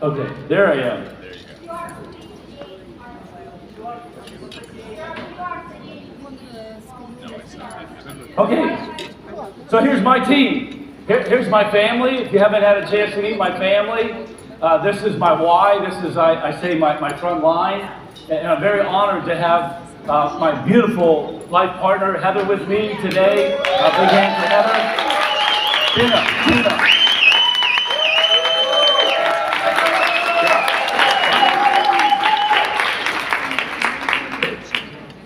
Okay, there I am. Okay, so here's my team. Here's my family. If you haven't had a chance to meet my family, this is my why. This is, I say, my front line. And I'm very honored to have my beautiful life partner, Heather, with me today. Big hand for Heather. Tina.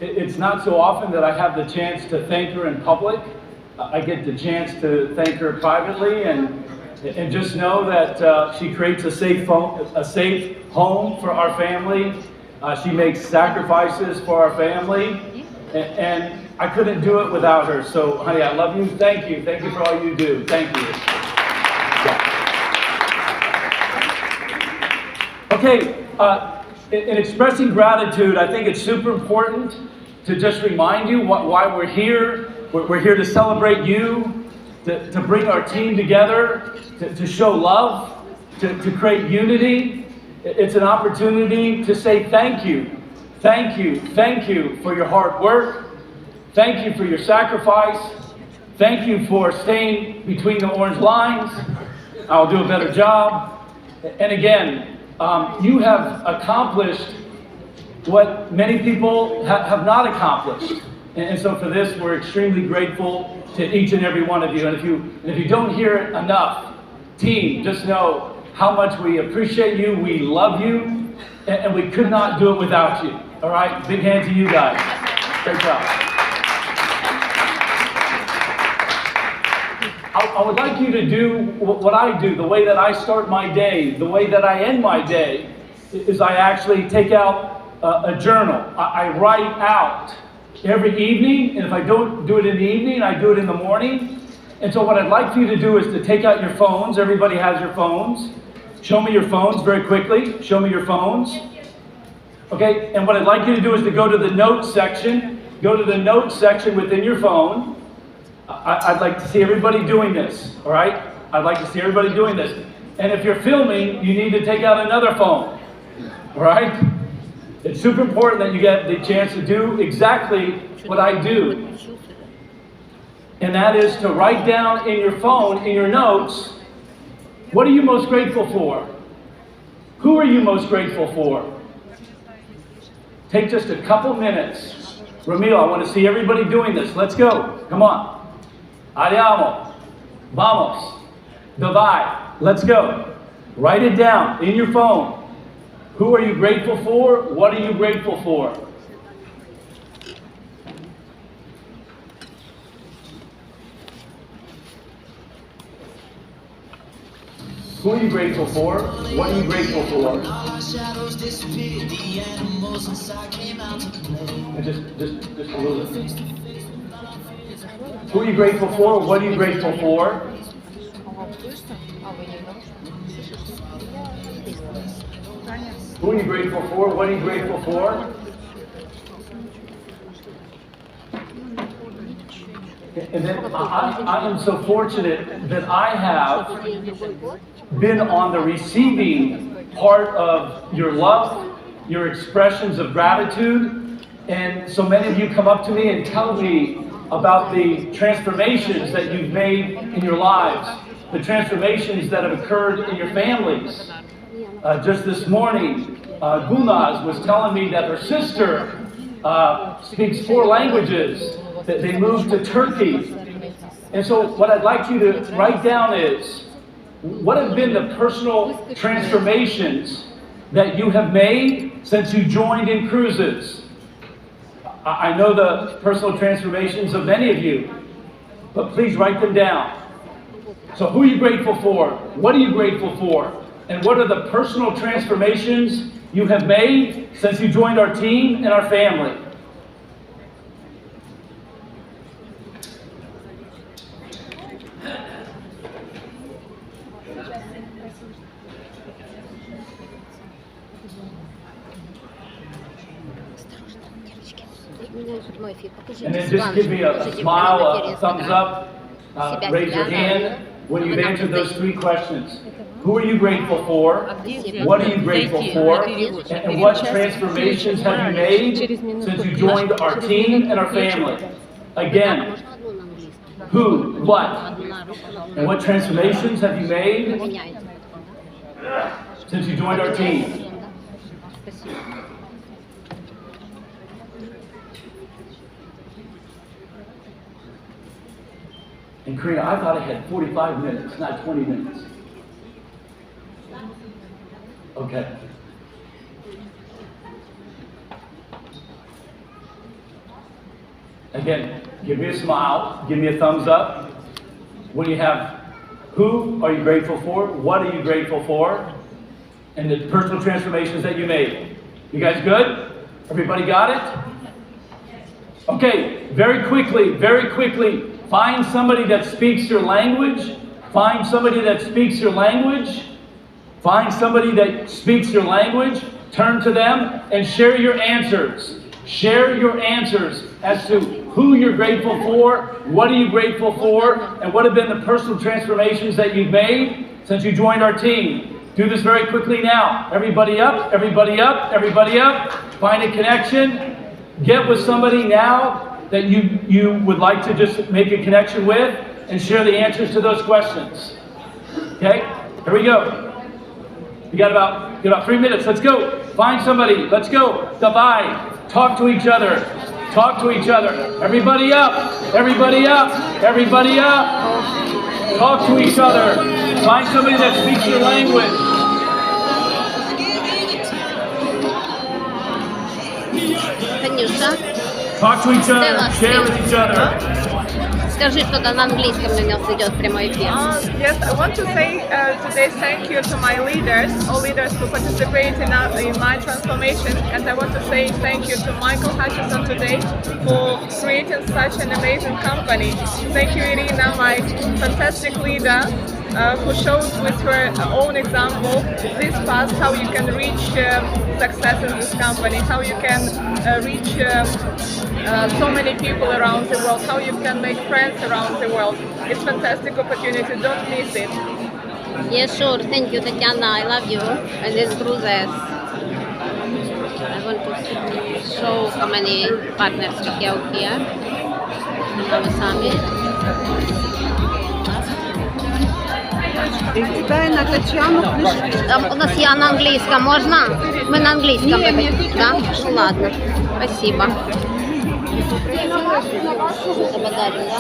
It's not so often that I have the chance to thank her in public. I get the chance to thank her privately, and just know that she creates a safe home for our family. She makes sacrifices for our family, and I couldn't do it without her. So, honey, I love you. Thank you for all you do. Thank you. Okay. In expressing gratitude, I think it's super important to just remind you why we're here. We're here to celebrate you, to bring our team together, to show love, to create unity. It's an opportunity to say thank you. Thank you for your hard work. Thank you for your sacrifice. Thank you for staying between the orange lines. I'll do a better job. And again, you have accomplished what many people have not accomplished. And so for this, we're extremely grateful to each and every one of you. And if you don't hear it enough, team, just know how much we appreciate you, we love you, and we could not do it without you. All right? Big hand to you guys. Great job. I would like you to do what I do, the way that I start my day, the way that I end my day, is I actually take out a journal. I write out every evening, and if I don't do it in the evening, I do it in the morning. And so what I'd like for you to do is to take out your phones. Everybody has your phones. Show me your phones very quickly. Show me your phones. Okay, and what I'd like you to do is to go to the notes section. Go to the notes section within your phone. I'd like to see everybody doing this, all right? I'd like to see everybody doing this. And if you're filming, you need to take out another phone, all right? It's super important that you get the chance to do exactly what I do. And that is to write down in your phone, in your notes, what are you most grateful for? Who are you most grateful for? Take just a couple minutes. Ramiro, I want to see everybody doing this. Let's go. Come on. Andiamo. Vamos. Davai. Let's go. Write it down in your phone. Who are you grateful for? What are you grateful for? Who are you grateful for? What are you grateful for? And just a little bit. Who are you grateful for? What are you grateful for? Who are you grateful for? What are you grateful for? And then I am so fortunate that I have been on the receiving part of your love, your expressions of gratitude. And so many of you come up to me and tell me about the transformations that you've made in your lives, the transformations that have occurred in your families. Just this morning, Gulnaz was telling me that her sister speaks 4 languages, that they moved to Turkey. And so what I'd like you to write down is, what have been the personal transformations that you have made since you joined inCruises? I know the personal transformations of many of you, but please write them down. So who are you grateful for? What are you grateful for? And what are the personal transformations you have made since you joined our team and our family? And then just give me a smile, a thumbs up, raise your hand. when you've answered those three questions. Who are you grateful for? What are you grateful for? And what transformations have you made since you joined our team and our family? Again, who, what, and what transformations have you made since you joined our team? And Karina, I thought I had 45 minutes, not 20 minutes. Okay. Again, give me a smile, give me a thumbs up. When you have, who are you grateful for? What are you grateful for? And the personal transformations that you made. You guys good? Everybody got it? Okay, very quickly, find somebody that speaks your language. Find somebody that speaks your language. Find somebody that speaks your language. Turn to them and share your answers. Share your answers as to who you're grateful for, what are you grateful for, and what have been the personal transformations that you've made since you joined our team. Do this very quickly now. Everybody up, everybody up, everybody up. Find a connection. Get with somebody now that you would like to just make a connection with and share the answers to those questions. Okay? Here we go. You got about 3 minutes. Let's go. Find somebody. Let's go. Divide. Talk to each other. Talk to each other. Everybody up. Everybody up. Everybody up. Talk to each other. Find somebody that speaks your language. Talk to each other. Share with each other. Скажи что-то на английском, у нас идет прямой эфир. Yes, I want to say today thank you to my leaders, all leaders who participate in my transformation, and I want to say thank you to Michael Hutchison today for creating such an amazing company. Thank you, Irina, my fantastic leader, who shows with her own example this path how you can reach success in this company, how you can reach so many people around the world, how you can make friends around the world. It's a fantastic opportunity, don't miss it. Yes, sure. Thank you, Tatiana. I love you. And inCruises. I want to show how many partners we have here. Тайна Татьяну У нас я на английском, можно? Мы на английском. Да? Ну ладно. Спасибо. Благодарю, да?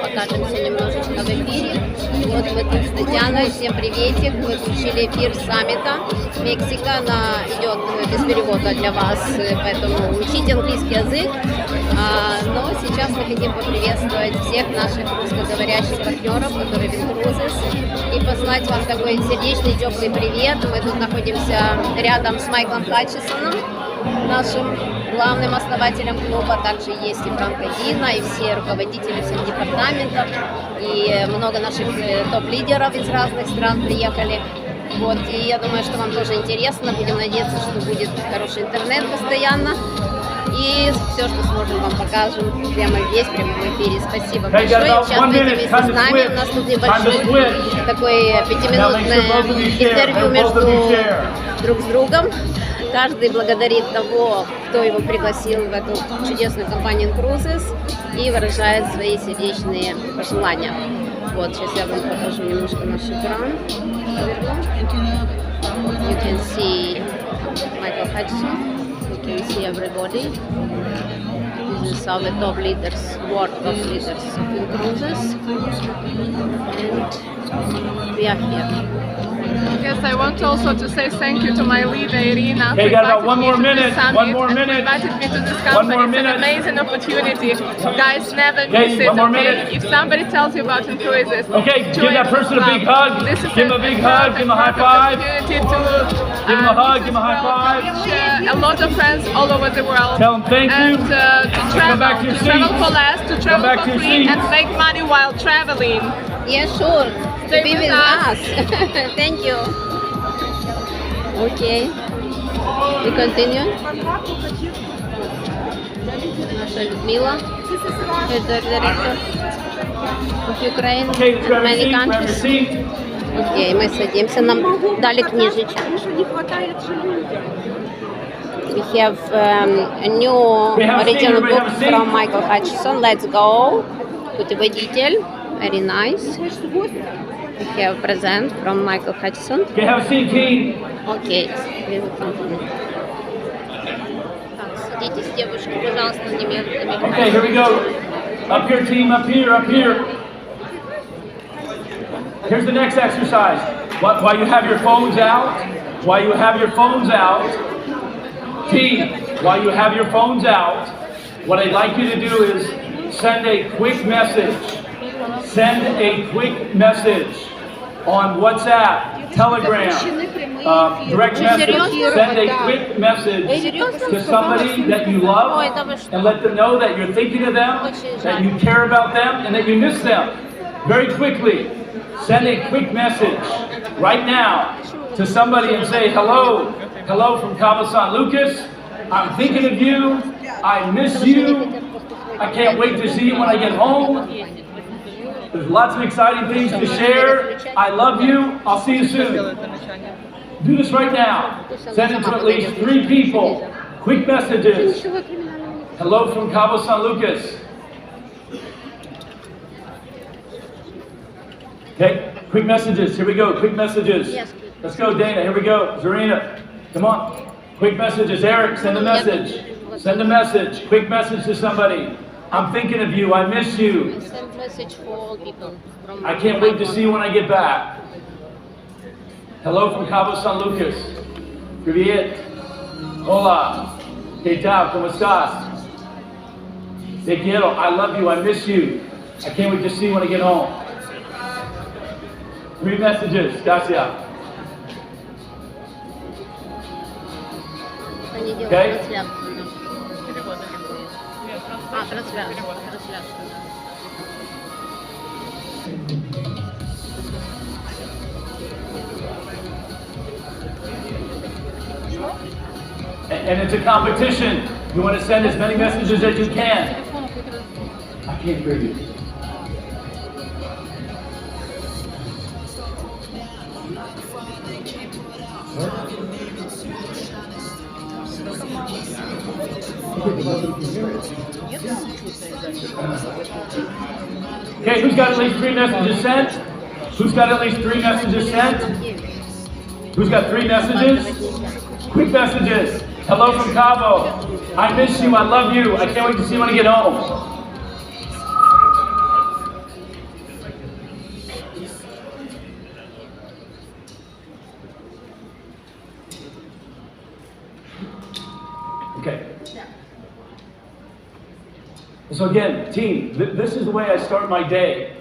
Покажемся немножечко в эфире. Вот мы тут с Татьяной. Всем приветик. Мы включили эфир саммита. Мексика. Она идет без перевода для вас, поэтому учите английский язык. Но сейчас мы хотим поприветствовать всех наших русскоговорящих партнеров, которые в inCruises, и послать вам такой сердечный, теплый привет. Мы тут находимся рядом с Майклом Хатчисоном, нашим главным основателем клуба. Также есть и Франко Дина, и все руководители всех департаментов, и много наших топ-лидеров из разных стран приехали. Вот, и я думаю, что вам тоже интересно. Будем надеяться, что будет хороший интернет постоянно. И все, что сможем, вам покажем прямо здесь, в прямом эфире. Спасибо большое. Участвуйте вместе с нами. У нас тут небольшой такой 5-минутное интервью между друг с другом. Каждый благодарит того, кто его пригласил в эту чудесную компанию inCruises, и выражает свои сердечные пожелания. Вот, сейчас я вам покажу немножко наш экран. You can see Michael Hutchison. You can see everybody. This is how the top leaders, world top leaders of inCruises. And we are here. Yes, I want also to say thank you to my leader, Irina. Okay, got about 1 more minute. 1 more minute. Invited me to this company. It's an amazing opportunity. Guys, never miss it. 1 more Okay? minute. If somebody tells you about inCruises, Okay, give join that person a this big club. hug. This is Give him a big hug. Give him a high five. Opportunity to Give him a hug. Give him a high five. a lot of friends all over the world. Tell them thank you. And to travel, back to your travel seats. for less, to travel back for to your free, seats. and make money while traveling. Yeah, sure. Stay Be with with us. us. Thank you. Okay. We continue. Наша Людмила, директор of Ukraine, Okay, let's grab a many seat, grab your countries. seat. Окей, мы садимся, нам дали книжечку. We have a new original book from Michael Hutchison. Let's go. Путеводитель, very nice. We have present from Michael Hutchison. Okay, have a seat, team. Окей. Так, садитесь, девушки, пожалуйста, Okay, here we go. Up here, team, up here, up here. Here's the next exercise. While you have your phones out, team, while you have your phones out, what I'd like you to do is send a quick message. Send a quick message on WhatsApp, Telegram, direct message. Send a quick message to somebody that you love and let them know that you're thinking of them, that you care about them, and that you miss them. Very quickly, send a quick message right now to somebody and say, hello from Cabo San Lucas. I'm thinking of you. I miss you. I can't wait to see you when I get home. There's lots of exciting things to share. I love you. I'll see you soon. Do this right now. Send it to at least 3 people. Quick messages. Hello from Cabo San Lucas. Okay, quick messages. Here we go. Quick messages. Let's go, Dana. Here we go. Irina, come on. Quick messages. Eric, send a message. Send a message. Quick message to somebody. I'm thinking of you. I miss you. Send message for all people. I can't wait to see you when I get back. Hello from Cabo San Lucas. Привет. Hola. ¿Qué tal? ¿Cómo estás? Te quiero. I love you. I miss you. I can't wait to see you when I get home. 3 messages. Gracias. Они делают Okay. трансляцию. Трансляцию. And it's a competition. You want to send as many messages as you can. I can't hear you. Okay, who's got at least 3 messages sent? Who's got at least 3 messages sent? Who's got 3 messages? Quick messages. Hello from Cabo. I miss you. I love you. I can't wait to see you when I get home. Okay. So again, team, this is the way I start my day.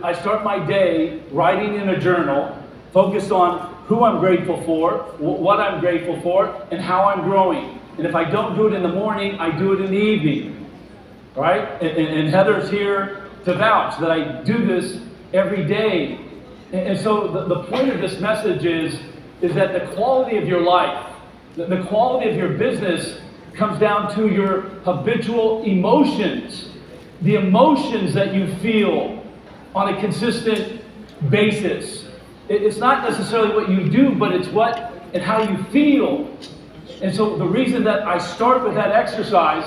I start my day writing in a journal, focused on who I'm grateful for, what I'm grateful for, and how I'm growing. And if I don't do it in the morning, I do it in the evening. All right? And Heather's here to vouch that I do this every day. And so the point of this message is that the quality of your life, the quality of your business comes down to your habitual emotions. The emotions that you feel on a consistent basis. It's not necessarily what you do, but it's what and how you feel. And so the reason that I start with that exercise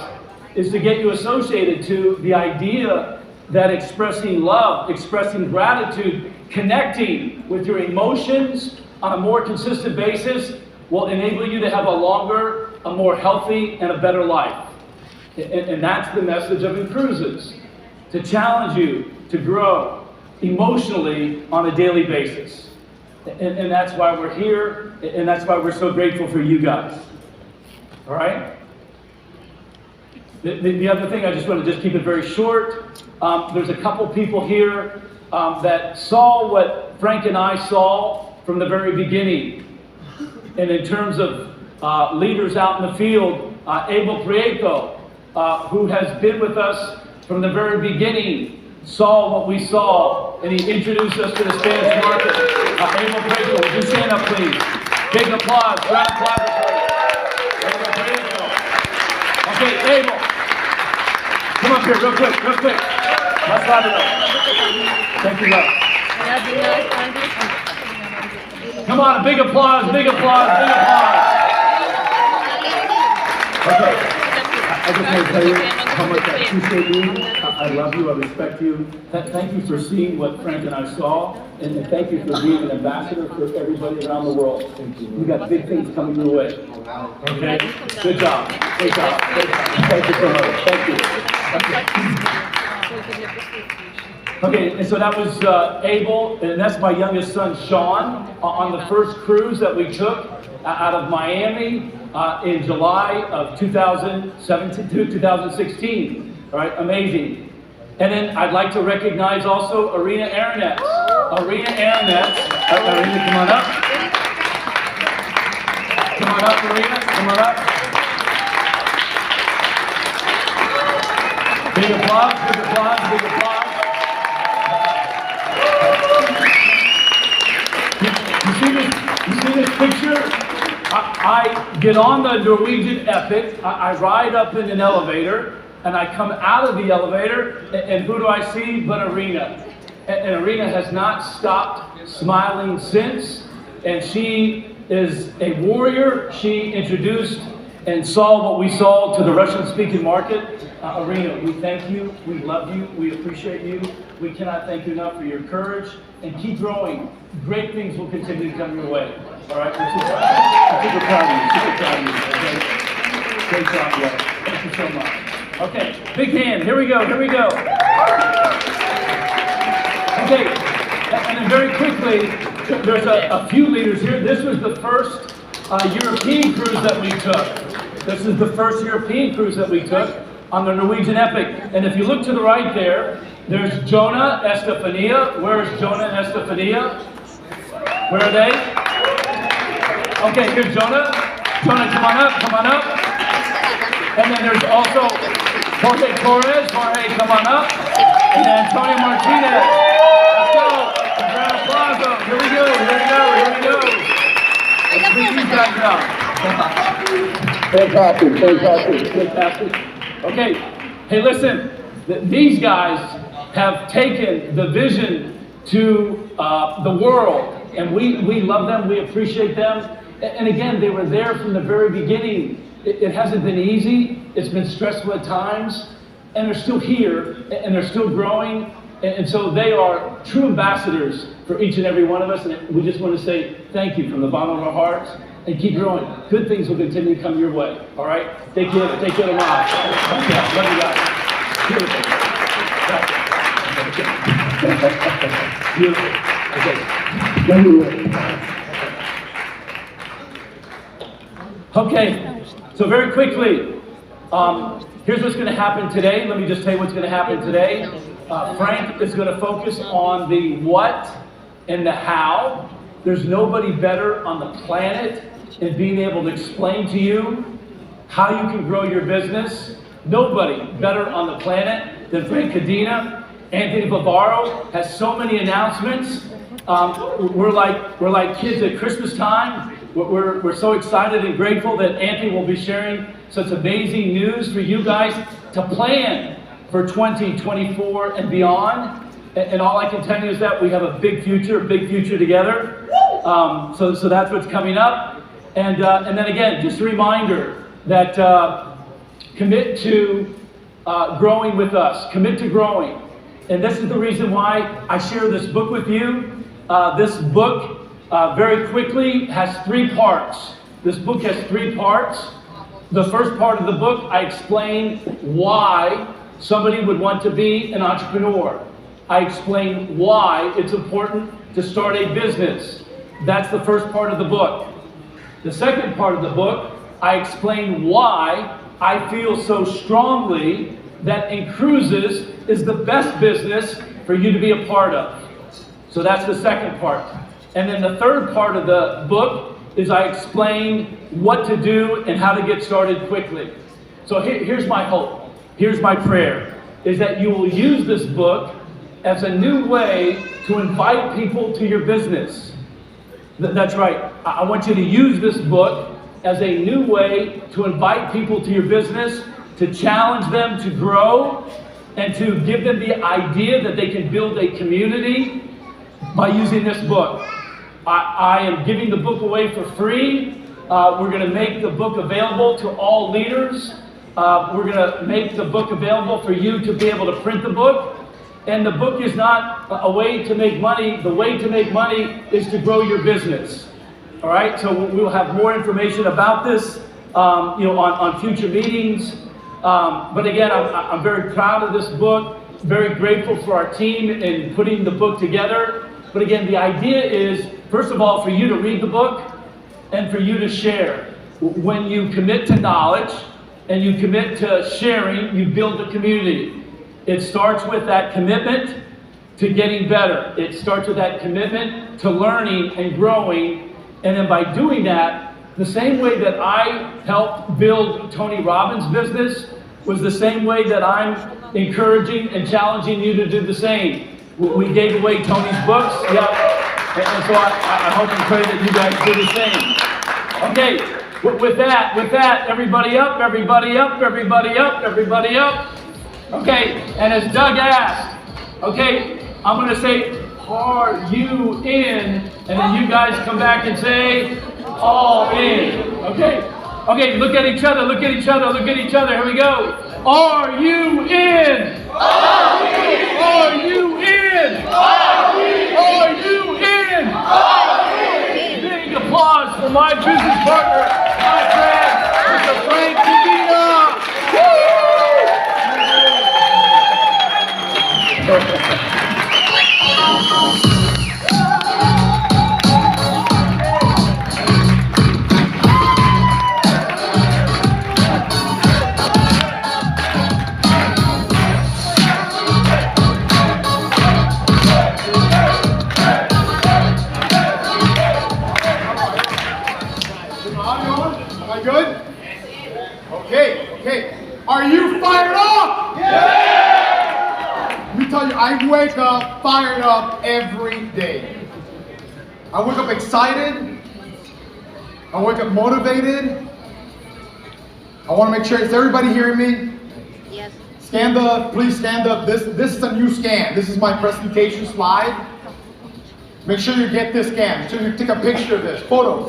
is to get you associated to the idea that expressing love, expressing gratitude, connecting with your emotions on a more consistent basis will enable you to have a longer, a more healthy, and a better life. And that's the message of inCruises, to challenge you to grow emotionally on a daily basis. And that's why we're here, and that's why we're so grateful for you guys. All right? The other thing, I just want to keep it very short. There's a couple people here that saw what Frank and I saw from the very beginning. And in terms of leaders out in the field, Abel Prieto, who has been with us from the very beginning, saw what we saw, and he introduced us to the Spanish market. Abel Prieto, would you stand up, please? Big applause, round of applause. Abel Prieto. Okay, Abel, Come up here, real quick, real quick. Let's loud it up. Thank you, love. Come on, a big applause, big applause, big applause. Okay. I just want to tell you how much I appreciate you. I love you, I respect you. Thank you for seeing what Frank and I saw, and thank you for being an ambassador for everybody around the world. You got big things coming your way. Okay? Good job. Great job. Thank you so much. Thank you. Okay, and so that was Abel, and that's my youngest son, Sean, on the first cruise that we took out of Miami in July of 2017 to 2016. All right, amazing. And then I'd like to recognize also Irina Aronets. Irina Aronets. Irina, come on up. Come on up, Irina. Come on up. Big applause, big applause, big applause. You see this picture? I get on the Norwegian Epic, I ride up in an elevator, and I come out of the elevator, and who do I see but Irina? And Irina has not stopped smiling since, and she is a warrior. She introduced and saw what we saw to the Russian-speaking market. Irina, we thank you, we love you, we appreciate you. We cannot thank you enough for your courage, and keep growing. Great things will continue to come your way. All right, we're super proud of you, super proud of you. Okay? Great job, Ray. Thank you so much. Okay, big hand, here we go, here we go. Okay, and then very quickly, there's a few leaders here. This was the first European cruise that we took. This is the first European cruise that we took on the Norwegian Epic. And if you look to the right there, there's Jonah, Estefania. Where's Jonah and Estefania? Where are they? Okay, here's Jonah. Jonah, come on up, come on up. And then there's also Jorge Torres. Jorge, come on up. And then Antonio Martinez. Let's go. Grand applause. Here we go, here we go, here we go. Let's bring these guys up. Fantastic, fantastic, fantastic. Okay, hey listen, these guys have taken the vision to the world, and we love them, we appreciate them, and again, they were there from the very beginning. It hasn't been easy, it's been stressful at times, and they're still here, and they're still growing, and so they are true ambassadors for each and every one of us, and we just want to say thank you from the bottom of our hearts. And keep growing. Good things will continue to come your way. All right? Take care of them all. Love you guys. Beautiful. Beautiful. Okay. Love you. Okay. So very quickly, here's what's going to happen today. Let me just tell you what's going to happen today. Frank is going to focus on the what and the how. There's nobody better on the planet in being able to explain to you how you can grow your business. Nobody better on the planet than Frank Cadena. Anthony Bavaro has so many announcements. We're like kids at Christmas time. We're so excited and grateful that Anthony will be sharing such amazing news for you guys to plan for 2024 and beyond. And all I can tell you is that we have a big future together. So that's what's coming up. And then again, just a reminder that commit to growing with us. Commit to growing. And this is the reason why I share this book with you. This book, very quickly, has 3 parts. This book has 3 parts. The first part of the book, I explain why somebody would want to be an entrepreneur. I explain why it's important to start a business. That's the first part of the book. The second part of the book, I explain why I feel so strongly that inCruises is the best business for you to be a part of. So that's the second part. And then the third part of the book is I explain what to do and how to get started quickly. So here's my hope, here's my prayer, is that you will use this book as a new way to invite people to your business. That's right. I want you to use this book as a new way to invite people to your business, to challenge them to grow, and to give them the idea that they can build a community by using this book. I am giving the book away for free. We're going to make the book available to all leaders. We're going to make the book available for you to be able to print the book. And the book is not a way to make money. The way to make money is to grow your business. All right, so we'll have more information about this on future meetings. But again, I'm very proud of this book, very grateful for our team in putting the book together. But again, the idea is, first of all, for you to read the book and for you to share. When you commit to knowledge and you commit to sharing, you build a community. It starts with that commitment to getting better. It starts with that commitment to learning and growing. And then by doing that, the same way that I helped build Tony Robbins' business was the same way that I'm encouraging and challenging you to do the same. We gave away Tony's books, and so I hope and pray that you guys do the same. Okay, with that, everybody up, everybody up, everybody up, everybody up. Okay, and as Doug asked, okay, I'm going to say, are you in? And then you guys come back and say, all in. Okay? Okay, look at each other, look at each other, look at each other. Here we go. Are you in? Are we in? Are you in? Are we in? Are you in? Are we in? Big applause for my business partner, my friend, Mr. Frank Divina. Good? Okay. Are you fired up? Yeah! Let me tell you, I wake up fired up every day. I wake up excited. I wake up motivated. I want to make sure, is everybody hearing me? Yes. Please stand up. This is a new scan. This is my presentation slide. Make sure you get this scan. Make sure you take a picture of this. Photo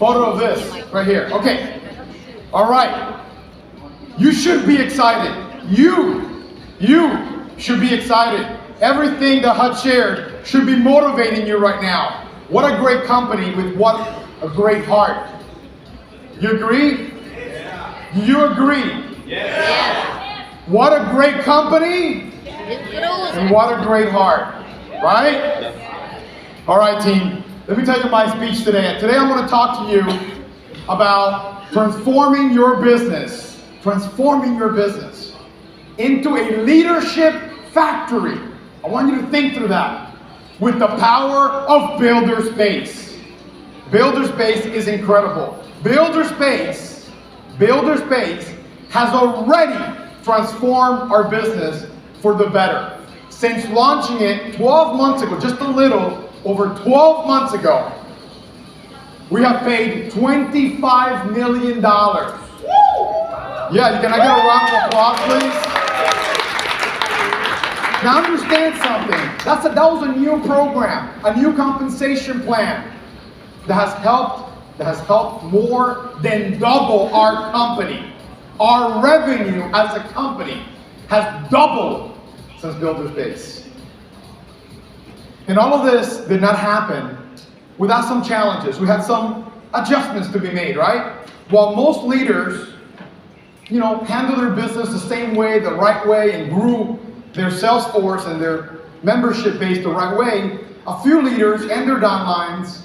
of this right here. Okay. All right. You should be excited. You should be excited. Everything that Hutch shared should be motivating you right now. What a great company with what a great heart. You agree? Yeah. Do you agree? Yeah. What a great company and what a great heart. Right? All right, team. Let me tell you my speech today. Today I'm going to talk to you about transforming your business into a leadership factory. I want you to think through that with the power of Builder Space. Builder Space is incredible. Builder Space has already transformed our business for the better. Since launching it 12 months ago, just a little over 12 months ago, we have paid $25 million. Yeah, can I get a round of applause, please? Now understand something. That was a new program, a new compensation plan that has helped more than double our company. Our revenue as a company has doubled since Builder Space. And all of this did not happen without some challenges. We had some adjustments to be made, right? While most leaders, handle their business the same way, the right way, and grew their sales force and their membership base the right way, a few leaders and their downlines,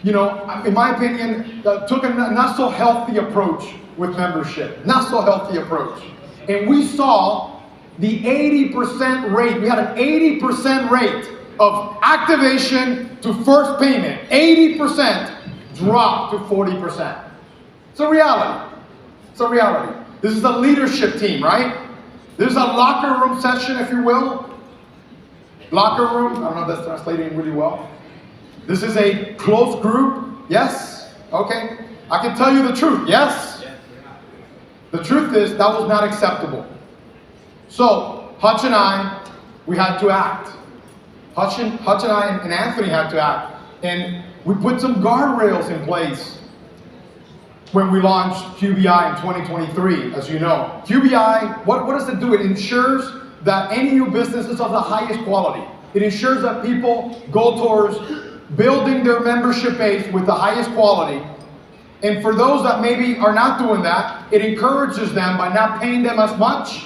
in my opinion, took a not so healthy approach with membership. Not so healthy approach. And we saw the 80% rate. We had an 80% rate of activation to first payment. 80% dropped to 40%. It's a reality. It's a reality. This is a leadership team, right? There's a locker room session, if you will. Locker room, I don't know if that's translating really well. This is a close group, yes? Okay. I can tell you the truth, yes? The truth is, that was not acceptable. So, Hutch and I, we had to act. Hutch and I and Anthony had to act. And we put some guardrails in place when we launched QBI in 2023, as you know. QBI, what does it do? It ensures that any new business is of the highest quality. It ensures that people go towards building their membership base with the highest quality. And for those that maybe are not doing that, it encourages them by not paying them as much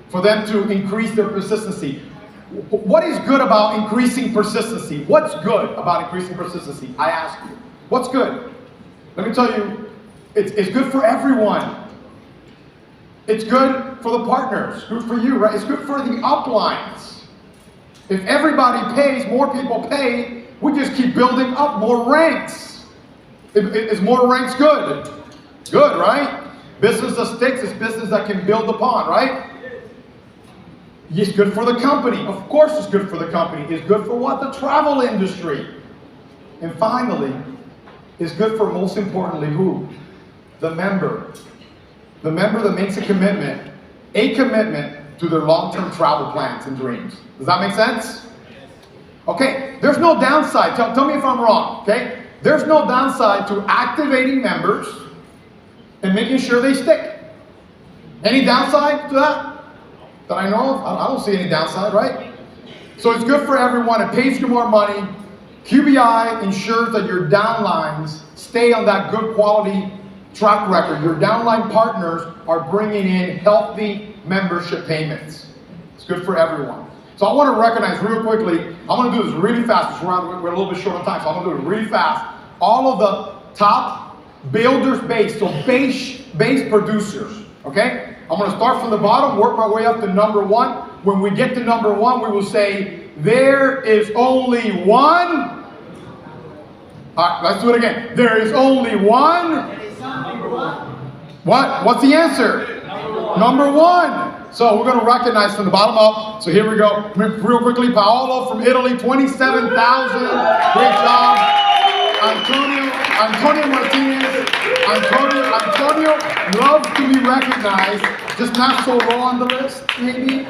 for them to increase their persistency. What is good about increasing persistency? What's good about increasing persistency? I ask you. What's good? Let me tell you, it's good for everyone. It's good for the partners, good for you, right? It's good for the uplines. If everybody pays, more people pay, we just keep building up more ranks. Is more ranks good? Good, right? Business that sticks is business that can build upon, right? It's good for the company. Of course it's good for the company. It's good for what? The travel industry. And finally, it's good for, most importantly, who? The member. The member that makes a commitment to their long-term travel plans and dreams. Does that make sense? Okay, there's no downside. Tell me if I'm wrong, okay? There's no downside to activating members and making sure they stick. Any downside to that? That I know of? I don't see any downside, right? So it's good for everyone. It pays you more money. QBI ensures that your downlines stay on that good quality track record. Your downline partners are bringing in healthy membership payments. It's good for everyone. So I want to recognize real quickly, I'm going to do this really fast because we're a little bit short on time, so I'm going to do it really fast. All of the top builders base, so base producers, okay? I'm going to start from the bottom, work my way up to number one. When we get to number one, we will say, there is only one. All right, let's do it again. There is only one. What? What's the answer? Number one. So we're going to recognize from the bottom up. So here we go. Real quickly, Paolo from Italy, 27,000. Great job. Antonio Martinez. Antonio loves to be recognized. Just not so low on the list, maybe.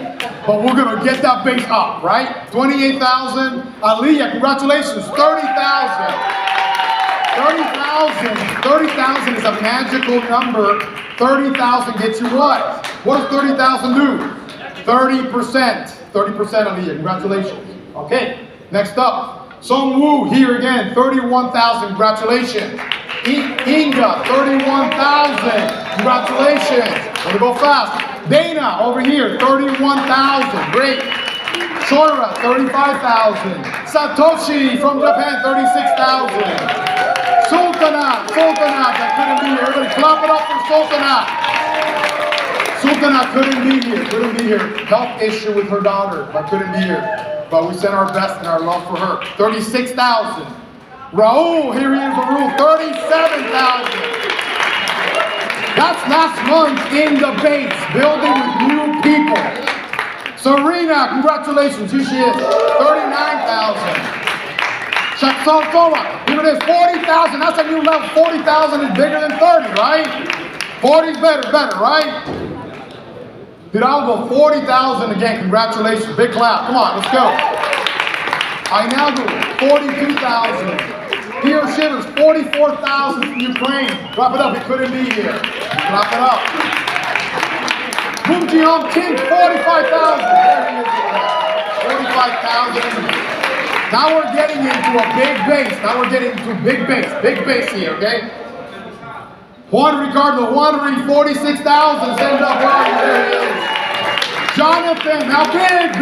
But we're going to get that base up, right? 28,000. Aliyah, congratulations. 30,000. 30,000 is a magical number. 30,000 gets you what? What does 30,000 do? 30%. 30%, Aliyah. Congratulations. Okay, next up. Song Woo, here again. 31,000. Congratulations. Inga, 31,000. Congratulations. Let me go fast. Dana, over here. 31,000. Great. Chora, 35,000. Satoshi from Japan, 36,000. Sultanat, that couldn't be here. Everybody clap it up for Sultanat. Sultanat couldn't be here. Health issue with her daughter, but couldn't be here. But we sent our best and our love for her. 36,000. Raul, here he is, Raul, 37,000. That's last month in the base, building with new people. Serena, congratulations, here she is, 39,000. Shakson, here it is, 40,000, that's a new level. 40,000 is bigger than 30, right? 40 is better, right? Hidalgo, 40,000 again, congratulations, big clap, come on, let's go. Ainaldo, 42,000. Pierre Shivers, 44,000 from Ukraine. Drop it up, he couldn't be here. Drop it up. Boom Jiong King, 45,000. There he is. 45,000. Now we're getting into a big base. Big base here, okay? Juan Ricardo, 46,000. Stand up, where are you? There he is. Jonathan, now big.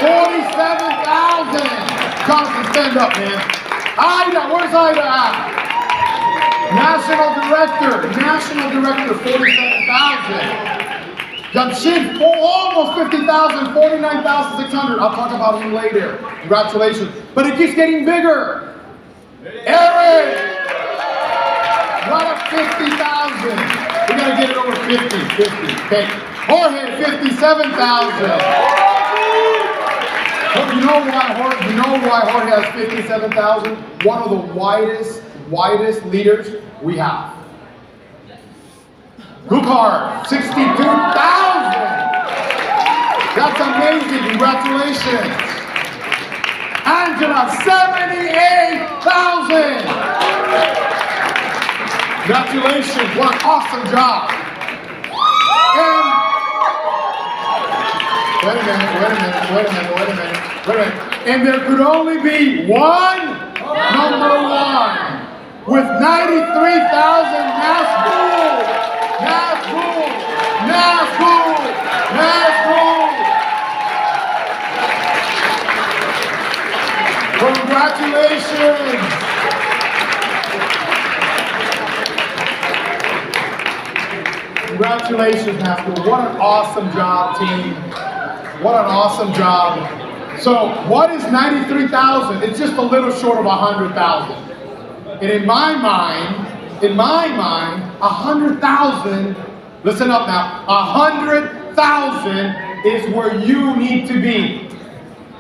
47,000. Jonathan, stand up, man. Ida, where's Ida at? National Director, 47,000. Jamshid, almost 50,000, 49,600. I'll talk about him later. Congratulations. But it keeps getting bigger. Eric! Right up 50,000. We gotta get it over 50. Okay. Jorge, 57,000. You know why Jorge has 57,000? One of the widest leaders we have. Look hard, 62,000. That's amazing, congratulations. Angela, 78,000. Congratulations, what an awesome job. And wait a minute. And there could only be one number one with 93,000 Nazgul. Congratulations. Congratulations, Nazgul. What an awesome job, team. What an awesome job. So what is 93,000? It's just a little short of 100,000. And in my mind, 100,000, listen up now, 100,000 is where you need to be.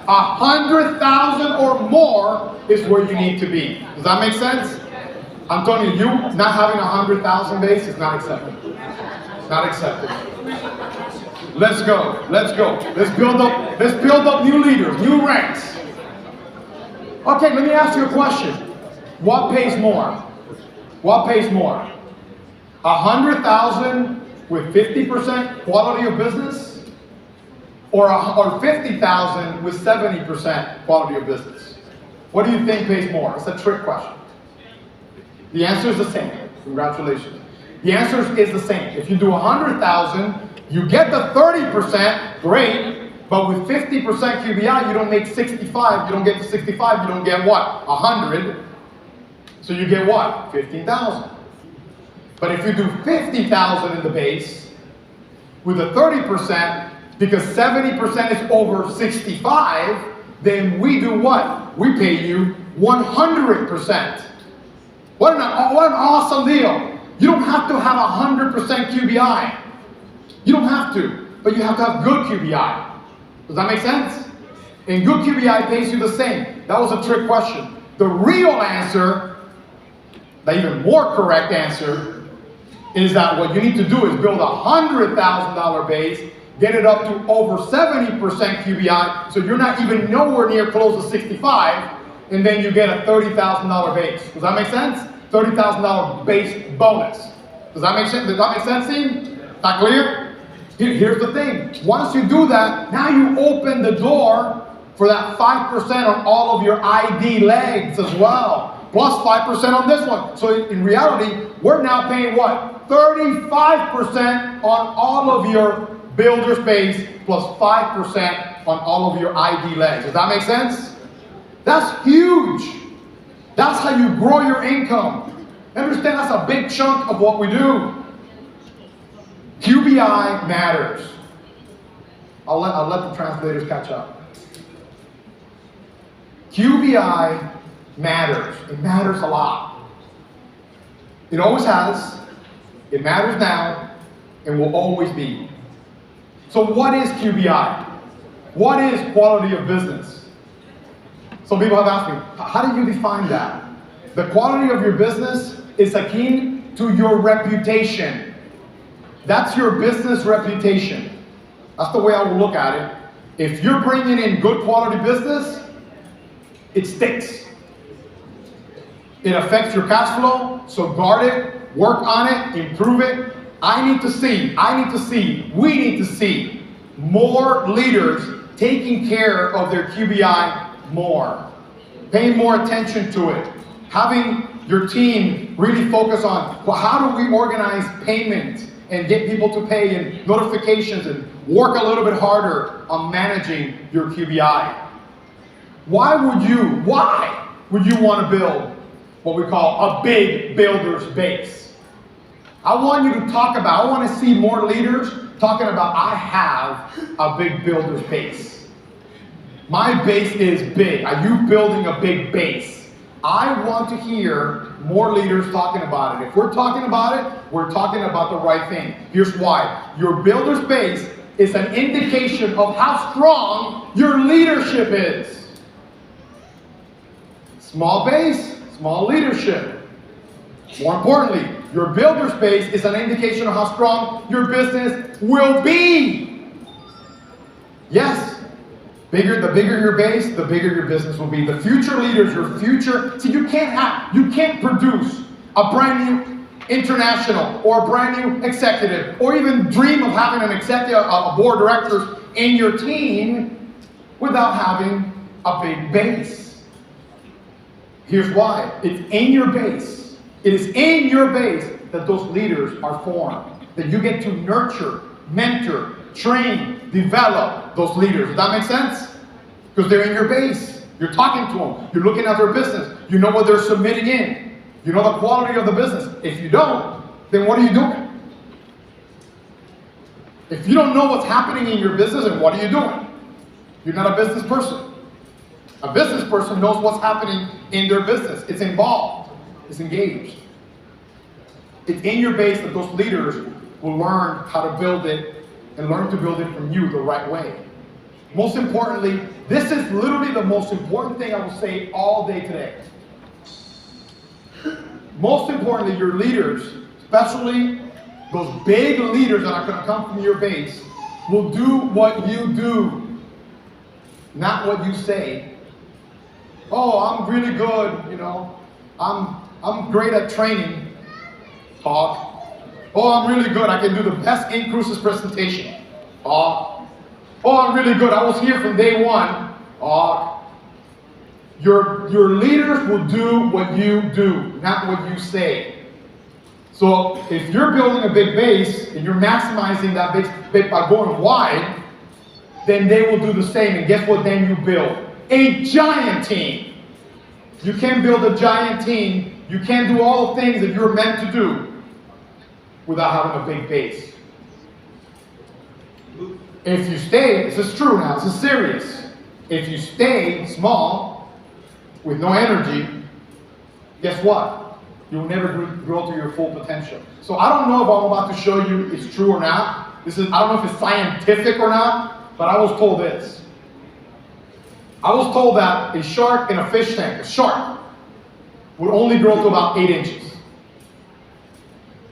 100,000 or more is where you need to be. Does that make sense? I'm telling you, not having 100,000 base is not acceptable. It's not acceptable. Let's go. Let's build up new leaders, new ranks. Okay, let me ask you a question. What pays more? 100,000 with 50% quality of business? Or 50,000 with 70% quality of business? What do you think pays more? It's a trick question. The answer is the same. Congratulations. The answer is the same. If you do 100,000, you get the 30%, great, but with 50% QBI, you don't make 65, you don't get to 65, you don't get what? 100. So you get what? 15,000. But if you do 50,000 in the base, with a 30%, because 70% is over 65, then we do what? We pay you 100%. What an awesome deal. You don't have to have 100% QBI. You don't have to, but you have to have good QBI. Does that make sense? And good QBI pays you the same. That was a trick question. The real answer, the even more correct answer, is that what you need to do is build a $100,000 base, get it up to over 70% QBI, so you're not even nowhere near close to 65, and then you get a $30,000 base. Does that make sense? $30,000 base bonus. Does that make sense? Does that make sense, team? Not clear? Here's the thing. Once you do that, now you open the door for that 5% on all of your ID legs as well, plus 5% on this one. So in reality, we're now paying what? 35% on all of your builder space plus 5% on all of your ID legs. Does that make sense? That's huge. That's how you grow your income. Understand, that's a big chunk of what we do. QBI matters. I'll let the translators catch up. QBI matters. It matters a lot. It always has. It matters now and will always be. So what is QBI? What is quality of business? Some people have asked me, how do you define that? The quality of your business is akin to your reputation. That's your business reputation. That's the way I will look at it. If you're bringing in good quality business, it sticks. It affects your cash flow, so guard it, work on it, improve it. we need to see more leaders taking care of their QBI more, paying more attention to it, having your team really focus on, well, how do we organize payment and get people to pay and notifications and work a little bit harder on managing your QBI. Why would you want to build what we call a big builder's base? I want you to I want to see more leaders talking about, I have a big builder's base. My base is big. Are you building a big base? I want to hear more leaders talking about it. If we're talking about it, we're talking about the right thing. Here's why. Your builder's base is an indication of how strong your leadership is. Small base, small leadership. More importantly, Your builder space is an indication of how strong your business will be. Yes, the bigger your base, the bigger your business will be. The future leaders, your future, see, you can't produce a brand new international or a brand new executive, or even dream of having an executive, a board of directors in your team without having a big base. Here's why. It's in your base. It is in your base that those leaders are formed, that you get to nurture, mentor, train, develop those leaders. Does that make sense? Because they're in your base. You're talking to them. You're looking at their business. You know what they're submitting in. You know the quality of the business. If you don't, then what are you doing? If you don't know what's happening in your business, then what are you doing? You're not a business person. A business person knows what's happening in their business. It's involved. It's engaged. It's in your base that those leaders will learn how to build it and learn to build it from you the right way. Most importantly, this is literally the most important thing I will say all day today. Most importantly, your leaders, especially those big leaders that are going to come from your base, will do what you do, not what you say. Oh, I'm really good, you know. I'm great at training. Talk. Oh, I'm really good. I can do the best inCruises presentation. Talk. Oh, I'm really good. I was here from day one. Talk. Your leaders will do what you do, not what you say. So if you're building a big base and you're maximizing that base by going wide, then they will do the same. And guess what then you build? A giant team. You can't build a giant team. You can't do all the things that you're meant to do without having a big base. If you stay, this is true now, this is serious. If you stay small, with no energy, guess what? You'll never grow to your full potential. So I don't know if I'm about to show you it's true or not. I don't know if it's scientific or not, but I was told this. I was told that a shark in a fish tank, a shark, would only grow to about 8 inches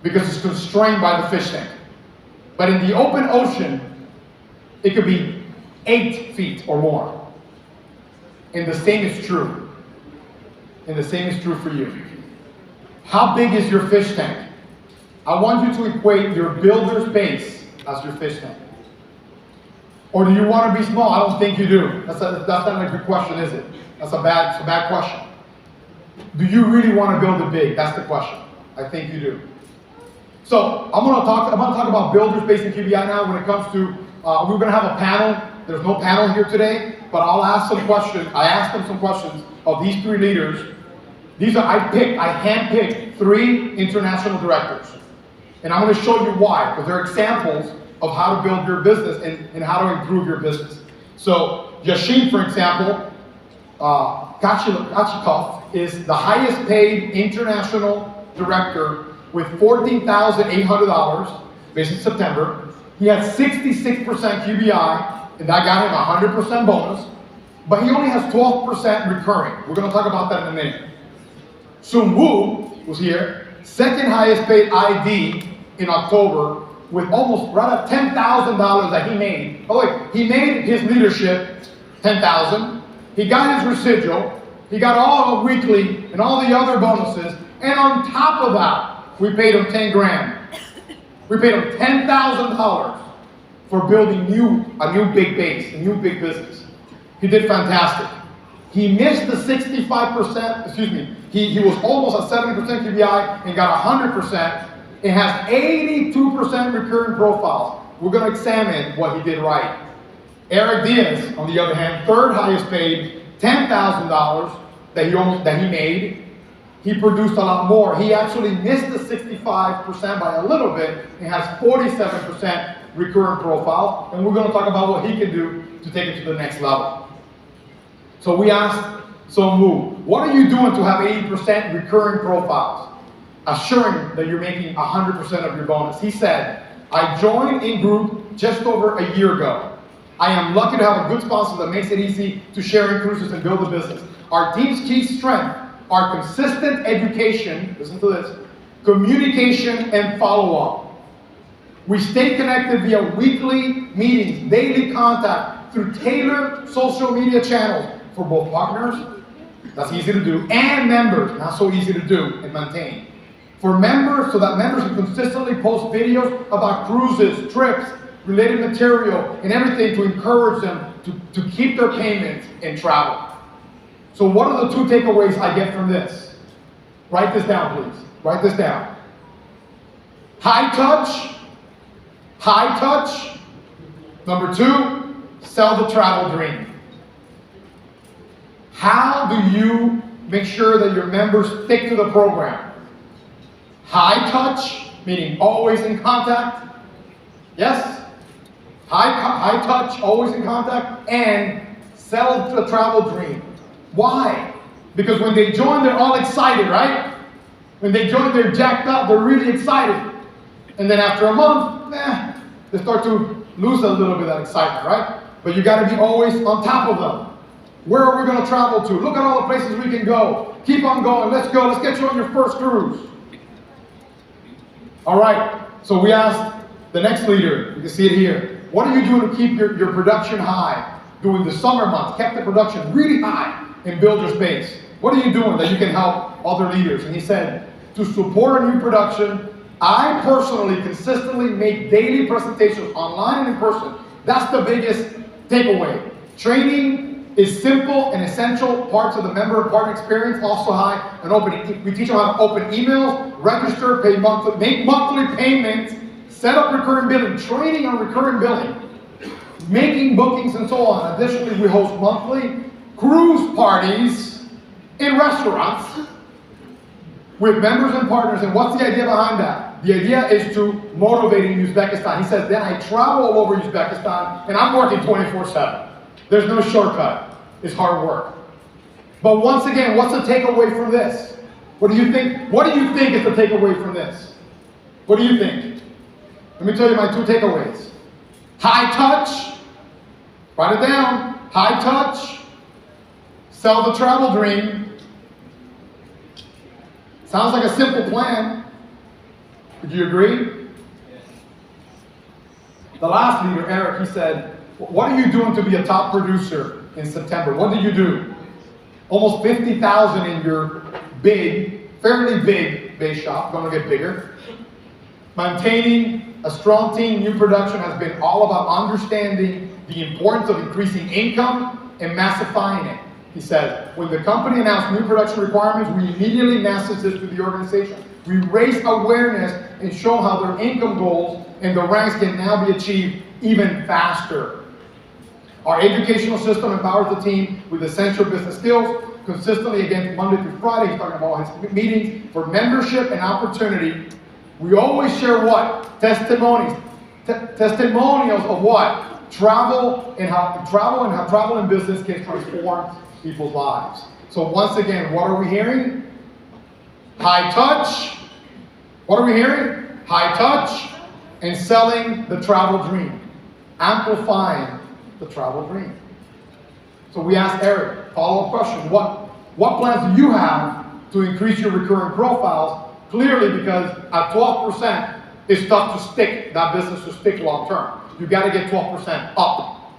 because it's constrained by the fish tank. But in the open ocean, it could be 8 feet or more. And the same is true. And the same is true for you. How big is your fish tank? I want you to equate your builder's base as your fish tank. Or do you want to be small? I don't think you do. That's not a good question, is it? It's a bad question. Do you really want to build it big? That's the question. I think you do. So I'm going to talk about builder's base in QBI now. When it comes to, we're going to have a panel. There's no panel here today, but I'll ask some questions. I asked them some questions of these 3 leaders. I handpicked 3 international directors. And I'm going to show you why, because they're examples of how to build your business and how to improve your business. So Yashin, for example, Kachikov is the highest paid international director with $14,800 based in September. He has 66% QBI, and that got him 100% bonus, but he only has 12% recurring. We're going to talk about that in a minute. Sun Woo was here, second highest paid ID in October with almost right at $10,000 that he made. Oh wait, he made his leadership $10,000. He got his residual. He got all the weekly and all the other bonuses. And on top of that, we paid him 10 grand. We paid him $10,000 for building a new big base, a new big business. He did fantastic. He missed the 65%, he was almost at 70% QBI and got 100%. It has 82% recurring profiles. We're going to examine what he did right. Eric Diaz, on the other hand, third highest paid, $10,000 that he made. He produced a lot more. He actually missed the 65% by a little bit and has 47% recurring profile. And we're going to talk about what he can do to take it to the next level. So we asked Sun Woo, what are you doing to have 80% recurring profiles, assuring that you're making 100% of your bonus? He said, I joined inGroup just over a year ago. I am lucky to have a good sponsor that makes it easy to share inCruises and build a business. Our team's key strength are consistent education, listen to this, communication, and follow-up. We stay connected via weekly meetings, daily contact through tailored social media channels for both partners, that's easy to do, and members, not so easy to do and maintain. For members, so that members can consistently post videos about cruises, trips, related material, and everything to encourage them to keep their payments and travel. So what are the 2 takeaways I get from this? Write this down, please. Write this down. High touch. Number 2, sell the travel dream. How do you make sure that your members stick to the program? High touch, meaning always in contact. Yes? High touch, always in contact, and sell the travel dream. Why? Because when they join, they're all excited, right? When they join, they're jacked up, they're really excited. And then after a month, they start to lose a little bit of that excitement, right? But you gotta be always on top of them. Where are we gonna travel to? Look at all the places we can go. Keep on going, let's go, let's get you on your first cruise. All right, so we asked the next leader, you can see it here. What are you doing to keep your production high? During the summer months, kept the production really high and build your space. What are you doing that you can help other leaders? And he said, to support a new production, I personally consistently make daily presentations online and in person. That's the biggest takeaway. Training is simple and essential parts of the member and partner experience, also high and open. We teach them how to open emails, register, pay monthly, make monthly payments, set up recurring billing, training on recurring billing, making bookings and so on. Additionally, we host monthly cruise parties in restaurants with members and partners. And what's the idea behind that? The idea is to motivate in Uzbekistan. He says, then I travel all over Uzbekistan and I'm working 24/7. There's no shortcut. It's hard work. But once again, what's the takeaway from this? What do you think? What do you think is the takeaway from this? What do you think? Let me tell you my 2 takeaways. High touch. Write it down. High touch. Sell the travel dream. Sounds like a simple plan. Would you agree? The last leader, Eric, he said, what are you doing to be a top producer in September? What did you do? Almost 50,000 in your big, fairly big base shop, gonna get bigger. Maintaining a strong team, new production has been all about understanding the importance of increasing income and massifying it. He said, when the company announced new production requirements, we immediately messaged this to the organization. We raised awareness and show how their income goals and the ranks can now be achieved even faster. Our educational system empowers the team with essential business skills, consistently again Monday through Friday. He's talking about his meetings for membership and opportunity. We always share what? Testimonies. Testimonials of what? Travel and how travel and business can transform people's lives. So once again, what are we hearing? High touch. What are we hearing? High touch and selling the travel dream. Amplifying the travel dream. So we asked Eric, follow-up question, what plans do you have to increase your recurring profiles? Clearly, because at 12%, it's tough to stick that business to stick long term. You got to get 12% up.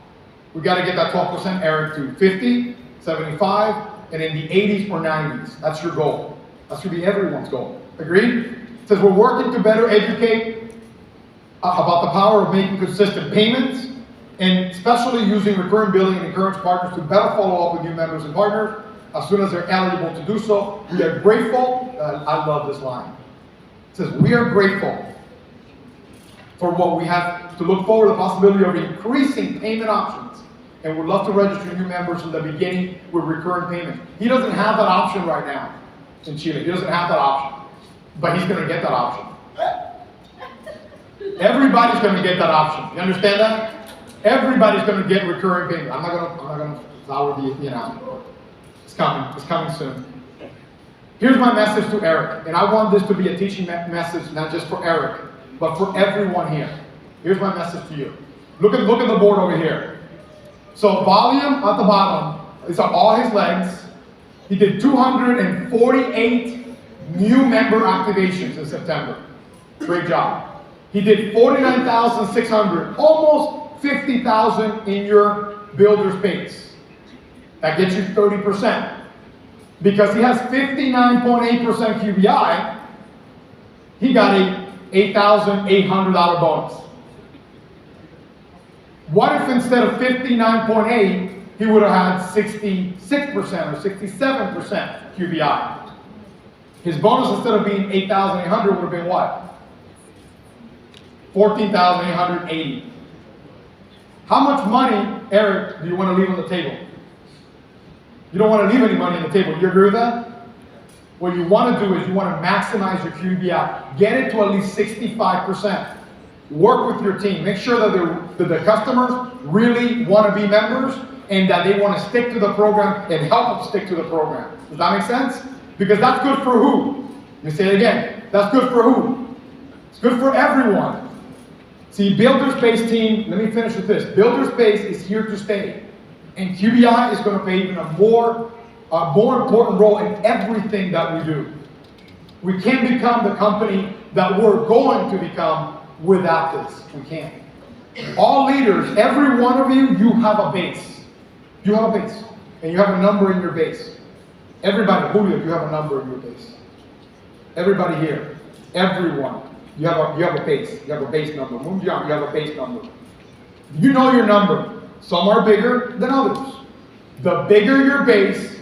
We got to get that 12%, Eric, to 50, 75, and in the 80s or 90s. That's your goal. That should be everyone's goal. Agreed? It says we're working to better educate about the power of making consistent payments, and especially using recurring billing and encourage partners to better follow up with new members and partners as soon as they're eligible to do so. We are grateful. I love this line. It says, we are grateful for what we have to look forward to the possibility of increasing payment options, and would love to register new members in the beginning with recurring payments. He doesn't have that option right now in Chile. He doesn't have that option, but he's going to get that option. Everybody's going to get that option. You understand that? Everybody's going to get recurring payment. I'm not going to flower the announcement. It's coming soon. Here's my message to Eric, and I want this to be a teaching message, not just for Eric, but for everyone here. Here's my message to you. Look at the board over here. So volume at the bottom, these are all his legs. He did 248 new member activations in September. Great job. He did 49,600, almost 50,000 in your builder's base. That gets you 30%. Because he has 59.8% QBI, he got a $8,800 bonus. What if instead of 59.8, he would have had 66% or 67% QBI? His bonus instead of being 8,800 would have been what? 14,880. How much money, Eric, do you want to leave on the table? You don't want to leave any money on the table. You agree with that? What you want to do is you want to maximize your QBI. Get it to at least 65%. Work with your team. Make sure that the customers really want to be members and that they want to stick to the program and help them stick to the program. Does that make sense? Because that's good for who? Let me say it again. That's good for who? It's good for everyone. See, Builder's Base team, let me finish with this. Builder's Base is here to stay. And QBI is going to play even a more important role in everything that we do. We can't become the company that we're going to become without this. We can't. All leaders, every one of you, you have a base. You have a base. And you have a number in your base. Everybody, Julio, you have a number in your base. Everybody here, everyone, you have a base. You have a base number. Munjian, you have a base number. You know your number. Some are bigger than others. The bigger your base,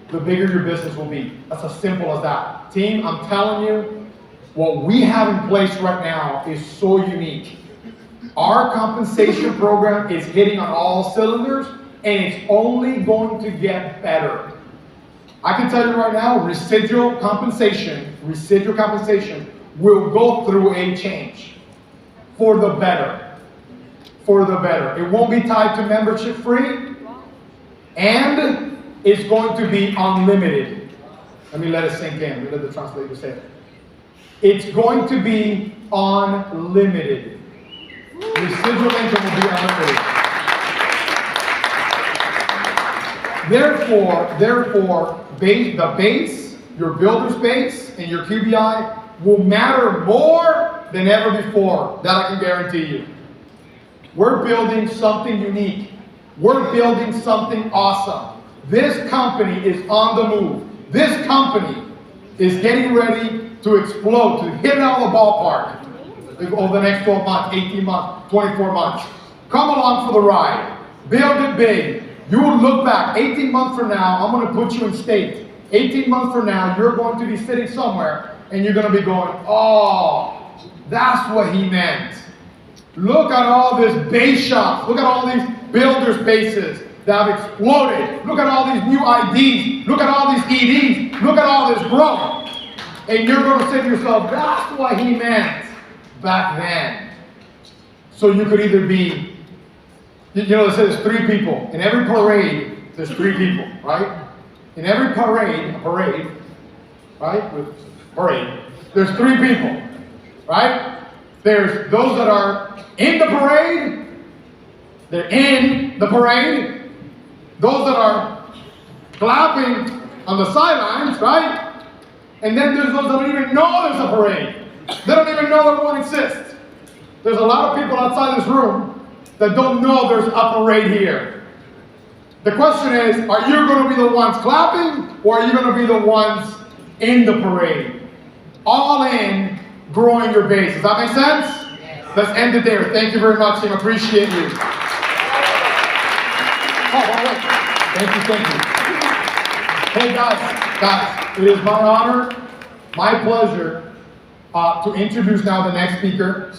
the bigger your business will be. That's as simple as that. Team, I'm telling you, what we have in place right now is so unique. Our compensation program is hitting on all cylinders, and it's only going to get better. I can tell you right now, residual compensation will go through a change for the better. For the better. It won't be tied to membership free, and it's going to be unlimited. Let me let it sink in. Let the translator say it. It's going to be unlimited. Residual income will be unlimited. Therefore, the base, your builder's base, and your QBI will matter more than ever before. That I can guarantee you. We're building something unique. We're building something awesome. This company is on the move. This company is getting ready to explode, to hit it out of the ballpark over the next 12 months, 18 months, 24 months. Come along for the ride. Build it big. You will look back 18 months from now. I'm going to put you in state. 18 months from now, you're going to be sitting somewhere and you're going to be going, oh, that's what he meant. Look at all this base shops. Look at all these builders' bases that have exploded. Look at all these new IDs. Look at all these EDs. Look at all this growth. And you're going to say to yourself, that's what he meant back then. So you could either be, you know, they say there's 3 people. In every parade, there's 3 people, right? In every parade, there's 3 people, right? There's those that are in the parade, they're in the parade. Those that are clapping on the sidelines, right? And then there's those that don't even know there's a parade. They don't even know that one exists. There's a lot of people outside this room that don't know there's a parade here. The question is, are you going to be the ones clapping, or are you going to be the ones in the parade? All in, growing your base. Does that make sense? Let's end it there. Thank you very much, team. Appreciate you. Wait. Thank you. Hey guys, it is my honor, my pleasure to introduce now the next speaker.